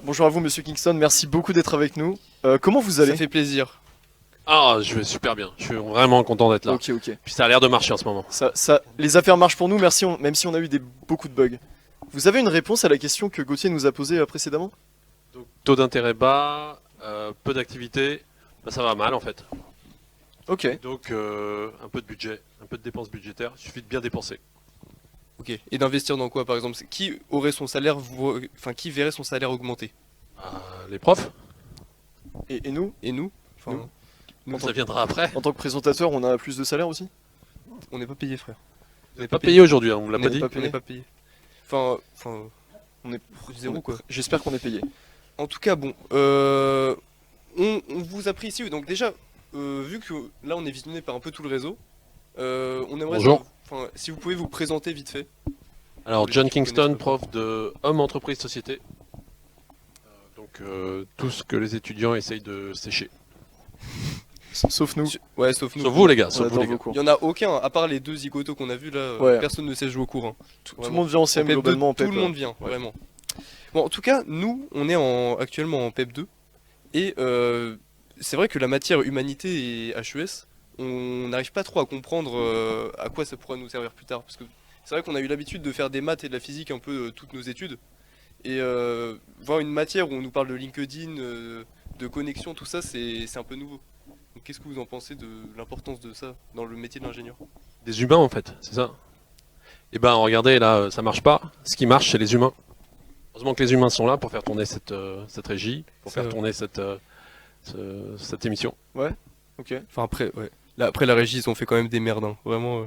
Bonjour à vous, monsieur Kingston, merci beaucoup d'être avec nous. Comment vous allez? Ça fait plaisir. Ah, je vais super bien. Je suis vraiment content d'être là. Ok, ok. Puis ça a l'air de marcher en ce moment. Les affaires marchent pour nous, merci, même si on a eu beaucoup de bugs. Vous avez une réponse à la question que Gauthier nous a posée précédemment? Donc, taux d'intérêt bas, peu d'activité, bah, ça va mal en fait. Ok. Donc un peu de budget, un peu de dépenses budgétaires, il suffit de bien dépenser. Ok. Et d'investir dans quoi par exemple? Qui aurait son salaire, enfin qui verrait son salaire augmenter? Les profs, Et nous? Et nous? Enfin, Nous, ça viendra après. en tant que présentateur, on a plus de salaire aussi? on n'est pas payé, frère. On n'est pas payé aujourd'hui, hein, on me l'a On pas n'est dit. pas, on n'est pas payé. Enfin, On est zéro quoi. J'espère qu'on est payé. En tout cas, bon, on vous apprécie. Donc déjà, vu que là on est visionné par un peu tout le réseau, on aimerait Bonjour. enfin, si vous pouvez vous présenter vite fait. Alors Pour les John gens qui Kingston, connaissent pas. prof de homme, entreprise, société. Donc tout ce que les étudiants essayent de sécher. Sauf nous. Ouais, sauf nous. Sauf vous les gars, On sauf vous adore les vos gars. cours. Il y en a aucun, à part les deux zigotos qu'on a vus là, Ouais. personne ne sait jouer au cours. Hein. Tout le monde vient en CM PEP 2, globalement en tout PEP. le monde vient, vraiment. Bon, en tout cas, nous, on est actuellement en PEP 2. Et c'est vrai que la matière humanité et HES, on n'arrive pas trop à comprendre à quoi ça pourrait nous servir plus tard. Parce que c'est vrai qu'on a eu l'habitude de faire des maths et de la physique un peu toutes nos études. Et voir une matière où on nous parle de LinkedIn, de connexion, tout ça, c'est un peu nouveau. Donc qu'est-ce que vous en pensez de l'importance de ça dans le métier de l'ingénieur? Des humains en fait, c'est ça. Et ben regardez là, ça marche pas. Ce qui marche, c'est les humains. Heureusement que les humains sont là pour faire tourner cette régie, pour Ça- faire tourner cette émission. Ok. Enfin après, ouais. Là, après la régie, ils ont fait quand même des merdes, hein. Vraiment.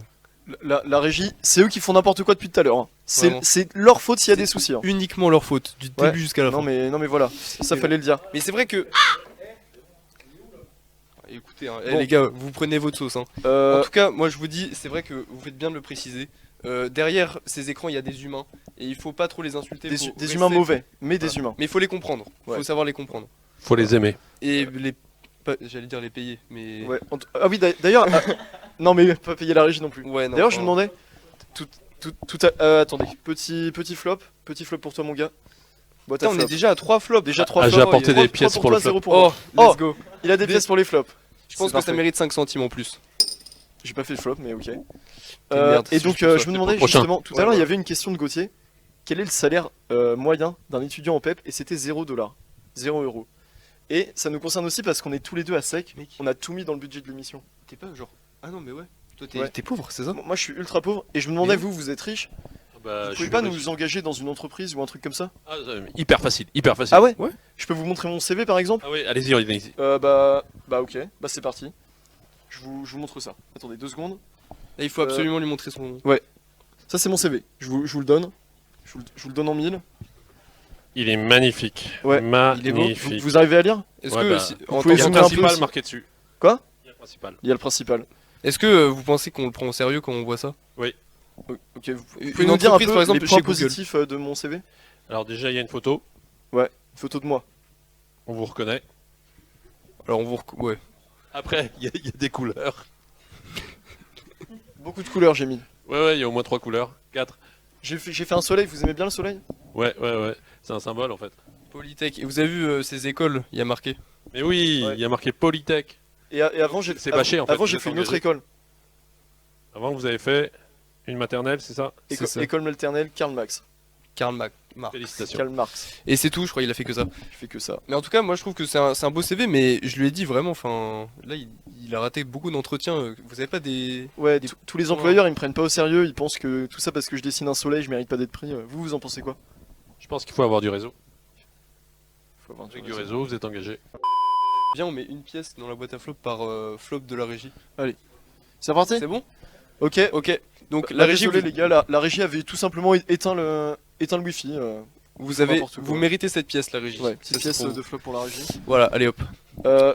La régie, c'est eux qui font n'importe quoi depuis tout à l'heure. Hein. Vraiment. C'est leur faute s'il y a des soucis. Hein. Uniquement leur faute, du Ouais. début jusqu'à la fin. Non mais voilà, ça fallait le dire. Mais c'est vrai que. Écoutez, hein, Bon. les gars, vous prenez votre sauce. Hein. En tout cas, moi je vous dis, c'est vrai que vous faites bien de le préciser. Derrière ces écrans, il y a des humains. Et il faut pas trop les insulter. Des, faut des rester- humains mauvais, mais Voilà. des humains. Mais il faut les comprendre. Il Ouais. faut savoir les comprendre. Faut les aimer. Et les. J'allais dire les payer, mais. Ouais. Ah oui, d'ailleurs. Non mais pas payer la régie non plus. Ouais, non, D'ailleurs, je me enfin, demandais. Attendez, petit flop pour toi mon gars. Boîte à Putain, on est flop. déjà à 3 flops. Déjà 3 Ah, flops. j'ai apporté Trois- des trois pièces pour le toi, flop. zéro pour Oh, moi. let's Oh, go. il a des Des- pièces pour les flops. Je pense C'est que ça parfait. mérite 5 centimes en plus. J'ai pas fait le flop, mais ok. merde, Et si donc, je peux je me ça, demandais pour le prochain. justement, tout à Ouais, l'heure, il y voilà. avait une question de Gauthier. Quel est le salaire moyen d'un étudiant en PEP? Et c'était 0 $, 0 €. Et ça nous concerne aussi parce qu'on est tous les deux à sec. Mec. On a tout mis dans le budget de l'émission. T'es pas genre. Ah non, mais ouais. Toi, Ouais. t'es pauvre, c'est ça? Moi, je suis ultra pauvre et je me demandais, Mais- vous êtes riche, Bah, vous je pouvez suis pas riche. nous engager dans une entreprise ou un truc comme ça? Hyper facile, hyper facile. Ah ouais? Ouais. Je peux vous montrer mon CV par exemple? Ah oui, allez-y, allez-y. Bah ok, bah c'est parti. Je vous montre ça. Attendez 2 secondes. Là, il faut absolument lui montrer son. Ça c'est mon CV. Je vous le donne. Je vous le donne en 1000. Il est magnifique. Ouais, il est beau. Magnifique. Vous arrivez à lire? Est-ce Ouais, que bah, en pouvez Il y a tant le zoomer un peu principal aussi. marqué dessus. Quoi? Il y a le principal. Il y a le principal. Est-ce que vous pensez qu'on le prend au sérieux quand on voit ça? Ok, vous Une pouvez nous dire un entreprise, peu par exemple, les points chez Google. positifs de mon CV? Alors déjà, il y a une photo. Une photo de moi. On vous reconnaît. Alors on vous ouais. Après, il y a des couleurs. Beaucoup de couleurs j'ai mis. Ouais, il y a au moins 3 couleurs. 4. J'ai fait un soleil, vous aimez bien le soleil? Ouais. C'est un symbole en fait. Polytech. Et vous avez vu ces écoles? Il y a marqué. Mais oui, Ouais. il y a marqué Polytech. Et avant j'ai C'est bâché, en fait, Avant vous j'ai êtes fait une autre engagé. école. Avant, vous avez fait une maternelle, c'est ça? C'est ça. École maternelle Karl Marx. Karl Marx. Félicitations. Karl Marx. Et c'est tout, je crois, il a fait que ça. Je fais que ça. Mais en tout cas, moi je trouve que c'est un beau CV, mais je lui ai dit vraiment, enfin, là il a raté beaucoup d'entretiens. Vous avez pas des. Ouais, Des- tous les employeurs ils me prennent pas au sérieux, ils pensent que tout ça parce que je dessine un soleil, je mérite pas d'être pris. Vous en pensez quoi? Je pense qu'il faut avoir du réseau. Faut avoir Avec du réseau, vous êtes engagé. Viens, on met une pièce dans la boîte à flop par flop de la régie. C'est parti? C'est bon? Ok. Ok. Donc Bah, la régie, désolé vous, les gars, la régie avait tout simplement éteint le wifi. vous avez, n'importe quoi. vous méritez cette pièce, la régie. Ouais, Ça, petite c'est pièce pour vous. de flop pour la régie. Voilà, allez hop. Je Où crois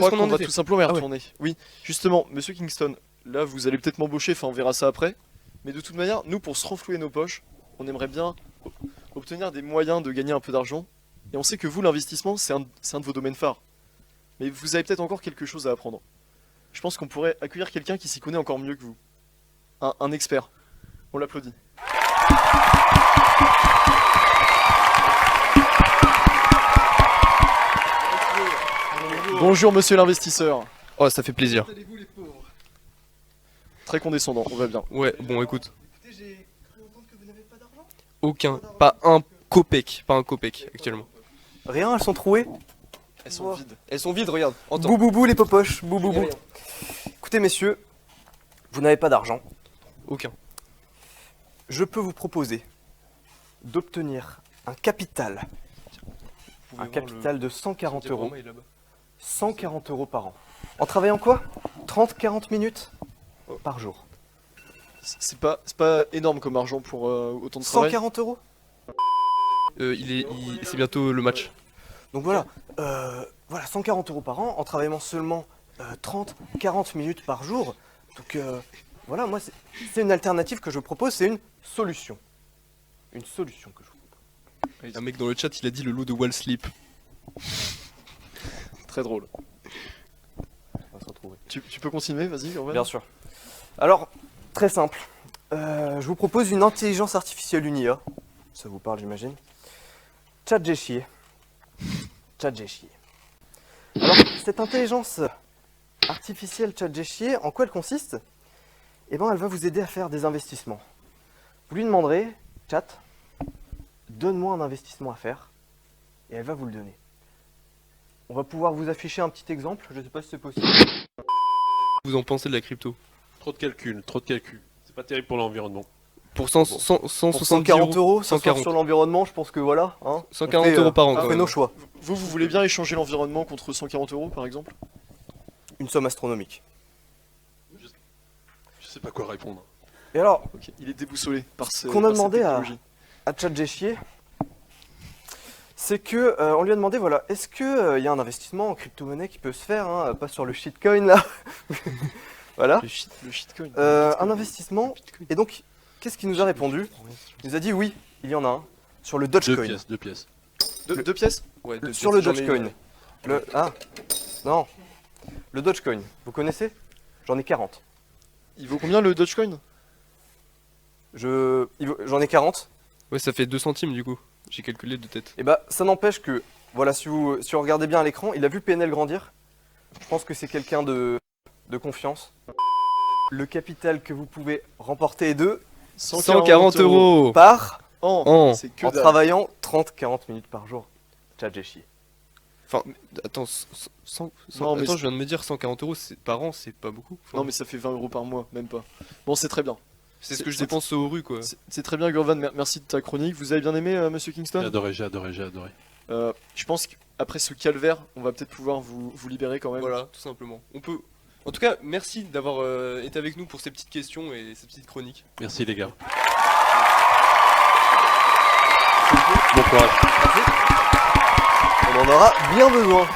est-ce qu'on qu'on en va était tout simplement y Ah ouais. retourner. Oui, justement, monsieur Kingston, là vous allez peut-être m'embaucher, enfin on verra ça après. Mais de toute manière, nous pour se renflouer nos poches, on aimerait bien obtenir des moyens de gagner un peu d'argent. Et on sait que vous, l'investissement, c'est un de vos domaines phares. Mais vous avez peut-être encore quelque chose à apprendre. Je pense qu'on pourrait accueillir quelqu'un qui s'y connaît encore mieux que vous. Un expert. On l'applaudit. Bonjour monsieur l'investisseur. Oh, ça fait plaisir. Très condescendant, on va bien. Ouais, bon, écoute. Écoutez, j'ai cru entendre que vous n'avez pas d'argent. Aucun, pas un copec, actuellement. Rien, elles sont trouées. Elles sont vides. Elles sont vides, regarde. Entends. Bouboubou les popoches, bouboubou. Rien. Écoutez messieurs, vous n'avez pas d'argent. Aucun. Je peux vous proposer d'obtenir un capital. Un capital de 140 euros. 140 euros par an. En travaillant quoi 30-40 minutes par jour. C'est pas énorme comme argent pour autant de travail. 140 euros. C'est bientôt le match. Donc voilà, voilà 140 euros par an en travaillant seulement 30-40 minutes par jour. Donc voilà, moi c'est une alternative que je propose, c'est une solution. Une solution que je vous propose. Un mec dans le chat, il a dit le lot de Wall Sleep. Très drôle. On va se retrouver. Tu peux continuer, vas-y, Urban. Bien sûr. Alors, très simple. Je vous propose une intelligence artificielle, une IA. Ça vous parle, j'imagine. ChatGPT. ChatGPT. Alors, cette intelligence artificielle ChatGPT, en quoi elle consiste? Eh bien, elle va vous aider à faire des investissements. Vous lui demanderez, Chat, donne-moi un investissement à faire, et elle va vous le donner. On va pouvoir vous afficher un petit exemple, je ne sais pas si c'est possible. Vous en pensez de la crypto? Trop de calcul, trop de calcul. C'est pas terrible pour l'environnement. Pour Pour 170 140 euros, ça sort 140. sur l'environnement, je pense que voilà. Hein, 140 on fait, euros par an, On quand fait même. nos choix. Vous voulez bien échanger l'environnement contre 140 euros par exemple? Une somme astronomique. Je sais pas quoi répondre. Et alors, Ok, il est déboussolé par ce. qu'on a par cette demandé technologie. à ChatGPT, c'est que on lui a demandé, voilà, est-ce que y a un investissement en crypto-monnaie qui peut se faire, hein, pas sur le shitcoin là. Voilà. Le shitcoin. Un investissement. Et donc, qu'est-ce qu'il nous a répondu? Il nous a dit oui, il y en a un. Sur le Dogecoin. Deux pièces. Deux pièces? Ouais, Sur le j'en ai- Dogecoin. Non. Le Dogecoin, vous connaissez? J'en ai 40. Il vaut combien le Dogecoin? J'en ai 40. Ouais, ça fait 2 centimes du coup. J'ai calculé de tête. Et bah, ça n'empêche que, voilà, si vous regardez bien à l'écran, il a vu PNL grandir. Je pense que c'est quelqu'un de confiance. Le capital que vous pouvez remporter est de 140 euros par an. C'est que en dalle. travaillant 30-40 minutes par jour. ChatGPT. Enfin, attends, Non, mais attends, c'est- je viens de me dire 140 euros par an, c'est pas beaucoup. Enfin, Non mais ça fait 20 euros par mois, même pas. Bon, c'est très bien. c'est ce que je c'est- dépense aux rues quoi. C'est très bien, Gurvan. Merci de ta chronique. Vous avez bien aimé, Monsieur J'ai Kingston? adoré. Je pense qu'après ce calvaire, on va peut-être pouvoir vous libérer quand même. Voilà, tout simplement. On peut. En tout cas, merci d'avoir été avec nous pour ces petites questions et ces petites chroniques. Merci les gars. Bon courage. On en aura bien besoin.